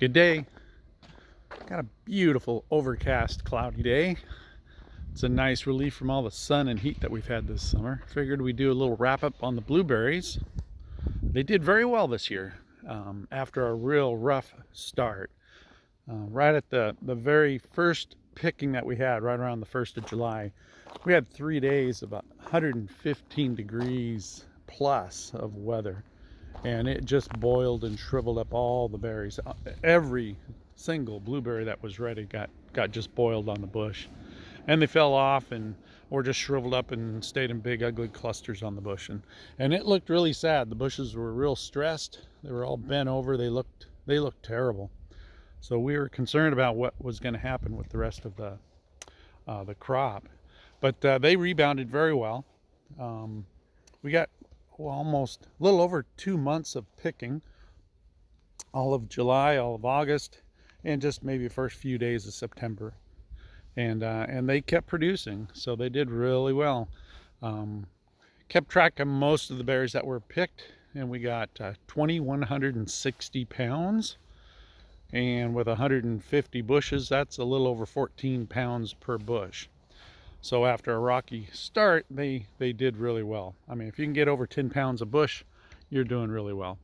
Good day. Got a beautiful overcast cloudy day. It's a nice relief from all the sun and heat that we've had this summer. Figured we'd do a little wrap up on the blueberries. They did very well this year after a real rough start. Right at the very first picking that we had, right around the 1st of July, we had 3 days of 115 degrees plus of weather. And it just boiled and shriveled up all the berries. Every single blueberry that was ready got just boiled on the bush, and they fell off or just shriveled up and stayed in big ugly clusters on the bush, and it looked really sad. The bushes were real stressed. They were all bent over. They looked terrible. So we were concerned about what was going to happen with the rest of the crop, but they rebounded very well. We got almost a little over 2 months of picking, all of July, all of August, and just maybe the first few days of September, and they kept producing, so they did really well. Kept track of most of the berries that were picked, and we got 2,160 pounds, and with 150 bushes, that's a little over 14 pounds per bush. So after a rocky start, they did really well. I mean, if you can get over 10 pounds a bush, you're doing really well.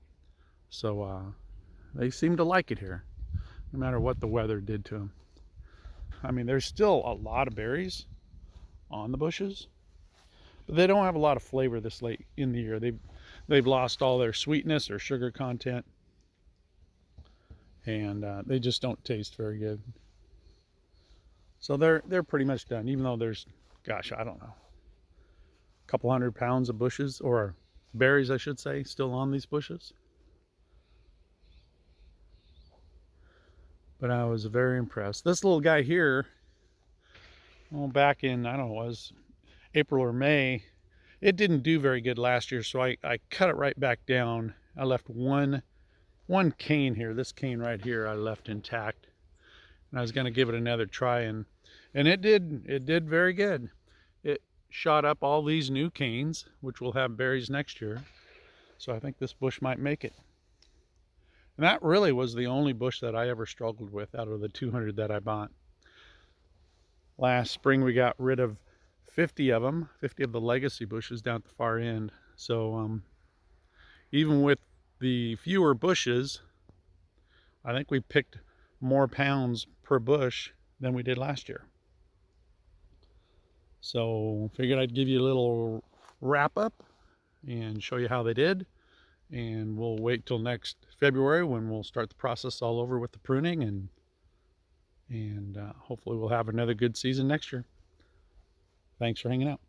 So they seem to like it here, no matter what the weather did to them. I mean, there's still a lot of berries on the bushes, but they don't have a lot of flavor this late in the year. They've lost all their sweetness or sugar content, and they just don't taste very good. So they're pretty much done, even though there's, gosh, I don't know, a couple 100 pounds of bushes, or berries I should say, still on these bushes. But I was very impressed. This little guy here, back in, I don't know, it was April or May, it didn't do very good last year, so I cut it right back down. I left one cane here. This cane right here I left intact, and I was going to give it another try, and it did very good. It shot up all these new canes, which will have berries next year. So I think this bush might make it. And that really was the only bush that I ever struggled with out of the 200 that I bought. Last spring we got rid of 50 of them, 50 of the legacy bushes down at the far end. So even with the fewer bushes, I think we picked more pounds per bush than we did last year. So figured I'd give you a little wrap up and show you how they did. And we'll wait till next February when we'll start the process all over with the pruning, and hopefully we'll have another good season next year. Thanks for hanging out.